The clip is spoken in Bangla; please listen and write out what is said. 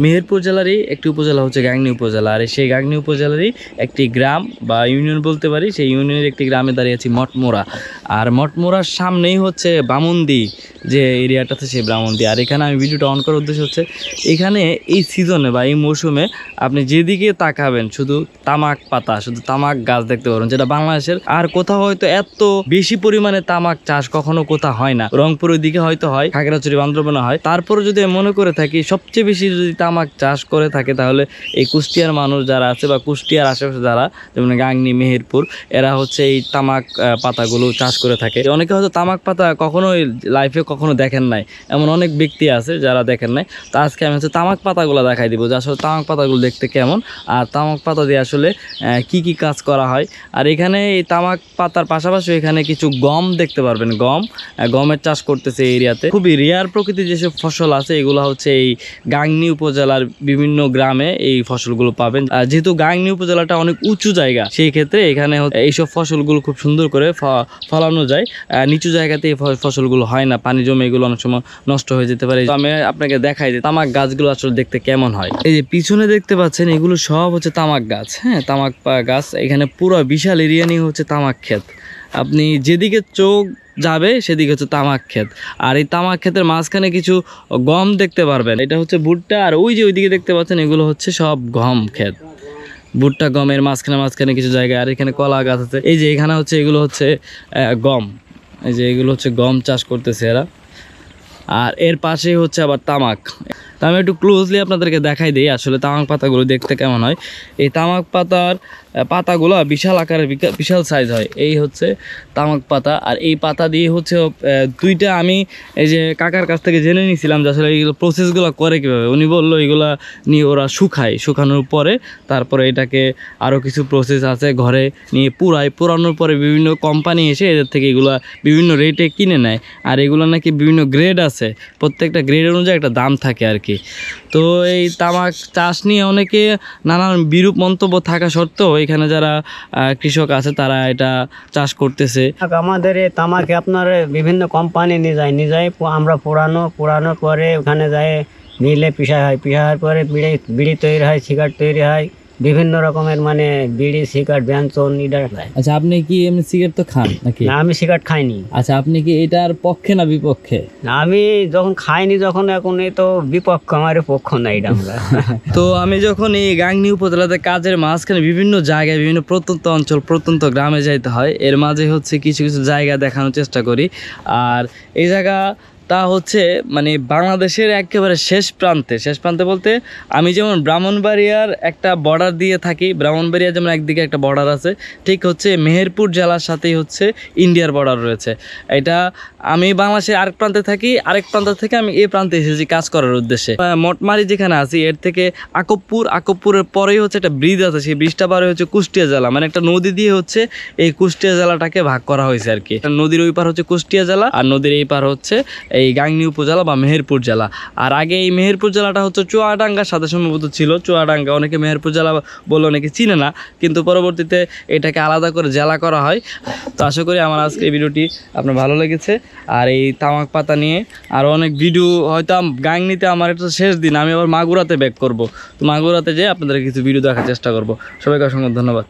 মেহেরপুর জেলারই একটি উপজেলা হচ্ছে গাংনী উপজেলা। আর সেই গাংনী উপজেলারই একটি গ্রাম বা ইউনিয়ন বলতে পারি, সেই ইউনিয়নের একটি গ্রামে দাঁড়িয়ে আছি মঠমোড়া। আর মঠমোড়ার সামনেই হচ্ছে বামুনদি, যে এরিয়াটাতে সেই বামুনদি। আর এখানে আমি ভিডিওটা অন করার উদ্দেশ্য হচ্ছে, এখানে এই সিজনে বা এই মৌসুমে আপনি যেদিকে তাকাবেন শুধু তামাক পাতা, শুধু তামাক গাছ দেখতে পারবেন, যেটা বাংলাদেশের আর কোথাও হয়তো এত বেশি পরিমাণে তামাক চাষ কখনো কোথাও হয় না। রংপুরের দিকে হয়তো হয়, খাগড়াছড়ি বান্দরবানে হয়। তারপরে যদি মনে করে থাকি সবচেয়ে বেশি যদি তামাক চাষ করে থাকে তাহলে এই কুষ্টিয়ার মানুষ যারা আছে বা কুষ্টিয়ার আশেপাশে যারা, যেমন গাংনী, মেহেরপুর, এরা হচ্ছে এই তামাক পাতাগুলো চাষ করে থাকে। অনেকে হয়তো তামাক পাতা কখনো লাইফে কখনো দেখেন নাই, এমন অনেক ব্যক্তি আছে যারা দেখেন নাই। তো আজকে আমি হচ্ছে তামাক পাতাগুলো দেখাই দিব যে আসলে তামাক পাতাগুলো দেখতে কেমন, আর তামাক পাতা দিয়ে আসলে কি কি কাজ করা হয়। আর এখানে এই তামাক পাতার পাশাপাশি এখানে কিছু গম দেখতে পারবেন, গমের চাষ করতেছে এই এরিয়াতে। খুবই রেয়ার প্রকৃতির যেসব ফসল আছে এগুলো হচ্ছে এই গাংনী উপজেলার বিভিন্ন গ্রামে এই ফসলগুলো পাবেন। যেহেতু গাংনী উপজেলাটা অনেক উঁচু জায়গা, সেই ক্ষেত্রে এখানে এইসব ফসলগুলো খুব সুন্দর করে ফলানো যায়। নিচু জায়গাতে এই ফসলগুলো হয় না, পানি জমে এগুলো অনেক সময় নষ্ট হয়ে যেতে পারে। আমি আপনাকে দেখাই যে তামাক গাছগুলো আসলে দেখতে কেমন হয়। এই যে পিছনে দেখতে পাচ্ছেন এগুলো সব হচ্ছে তামাক গাছ। হ্যাঁ, তামাক গাছ। এখানে পুরো বিশাল এরিয়া নিয়ে হচ্ছে তামাক ক্ষেত। আপনি যেদিকে চোখ যাবে সেদিকে হচ্ছে তামাক ক্ষেত। আর এই তামাক ক্ষেতের মাঝখানে কিছু গম দেখতে পারবেন, এটা হচ্ছে ভুট্টা। আর ওই যে ওইদিকে দেখতে পাচ্ছেন এগুলো হচ্ছে সব গম ক্ষেত। ভুট্টা গমের মাঝখানে কিছু জায়গায়। আর এখানে কলা গাছ আছে। এই যে এখানে হচ্ছে এগুলো হচ্ছে গম, এই যে এগুলো হচ্ছে গম চাষ করতেছে এরা। আর এর পাশেই হচ্ছে আবার তামাক। তো আমি একটু ক্লোজলি আপনাদেরকে দেখাই দিই আসলে তামাক পাতাগুলো দেখতে কেমন হয়। এই তামাক পাতার পাতাগুলো বিশাল আকারের, বিশাল সাইজ হয়। এই হচ্ছে তামাক পাতা। আর এই পাতা দিয়ে হচ্ছে দুইটা আমি এই যে কাকার কাছ থেকে জেনে নিয়েছিলাম যে আসলে এইগুলো প্রসেসগুলো করে কীভাবে। উনি বললো এগুলা নিয়ে ওরা শুকানোর পরে তারপরে এটাকে আরও কিছু প্রসেস আছে, ঘরে নিয়ে পুরানোর পরে বিভিন্ন কোম্পানি এসে এদের থেকে এগুলা বিভিন্ন রেটে কিনে নেয়। আর এগুলো নাকি বিভিন্ন গ্রেড আছে, প্রত্যেকটা গ্রেড অনুযায়ী একটা দাম থাকে আর কি। তো এই তামাক চাষ নিয়ে অনেকে নানান বিরূপ মন্তব্য থাকা সত্ত্বেও এখানে যারা কৃষক আছে তারা এটা চাষ করতেছে। আমাদের এই তামাকে আপনার বিভিন্ন কোম্পানি নিয়ে যায় আমরা পুরানোর পরে ওখানে যায় মিলে পিসার পরে বিড়ি তৈরি হয়, সিগারেট তৈরি হয়, বিভিন্ন রকমের মানে বিড়ি, সিগারেট, ব্যঞ্জন এটা। আচ্ছা, আপনি কি এমনি সিগারেট তো খান নাকি? না, আমি সিগারেট খাইনি। আচ্ছা, আপনি কি এটার পক্ষে না বিপক্ষে? আমি যখন খাইনি, এখন এই তো বিপক্ষ, আমার পক্ষ না এটা আমরা। তো আমি যখন এই গাংনী উপজেলাতে কাজের মাঝখানে বিভিন্ন জায়গায়, বিভিন্ন প্রত্যন্ত অঞ্চল, প্রত্যন্ত গ্রামে যাইতে হয়, এর মাঝে হচ্ছে কিছু কিছু জায়গা দেখানোর চেষ্টা করি। আর এই জায়গাটা হচ্ছে মানে বাংলাদেশের একেবারে শেষ প্রান্তে বলতে আমি যেমন ব্রাহ্মণবাড়িয়ার একটা বর্ডার দিয়ে থাকি, ব্রাহ্মণবাড়িয়া যেমন একদিকে একটা বর্ডার আছে, ঠিক হচ্ছে মেহেরপুর জেলার সাথেই হচ্ছে ইন্ডিয়ার বর্ডার রয়েছে। এটা আমি বাংলাদেশের আরেক প্রান্তে থাকি, আরেক প্রান্ত থেকে আমি এই প্রান্তে এসেছি কাজ করার উদ্দেশ্যে। মঠমারি যেখানে আছি এর থেকে আকবপুরের পরেই হচ্ছে একটা ব্রিজ আছে, সেই ব্রিজটা পারে হচ্ছে কুষ্টিয়া জেলা, মানে একটা নদী দিয়ে হচ্ছে এই কুষ্টিয়া জেলাটাকে ভাগ করা হয়েছে আর কি। নদীর ওই পার হচ্ছে কুষ্টিয়া জেলা, আর নদীর এই পার হচ্ছে এই গাংনী উপজেলা বা মেহেরপুর জেলা। আর আগে এই মেহেরপুর জেলাটা হচ্ছে চুয়াডাঙ্গার সাথে সম্ভবত ছিল, চুয়াডাঙ্গা। অনেকে মেহেরপুর জেলা বলে অনেকে চিনে না, কিন্তু পরবর্তীতে এটাকে আলাদা করে জেলা করা হয়। তো আশা করি আমার আজকে এই ভিডিওটি আপনার ভালো লেগেছে। আর এই তামাক পাতা নিয়ে আরও অনেক ভিডিও, হয়তো গাংনীতে আমার একটা শেষ দিন, আমি আবার মাগুরাতে ব্যাক করব। তো মাগুরাতে যেয়ে আপনাদের কিছু ভিডিও দেখার চেষ্টা করব। সবাইকে অসংখ্য ধন্যবাদ।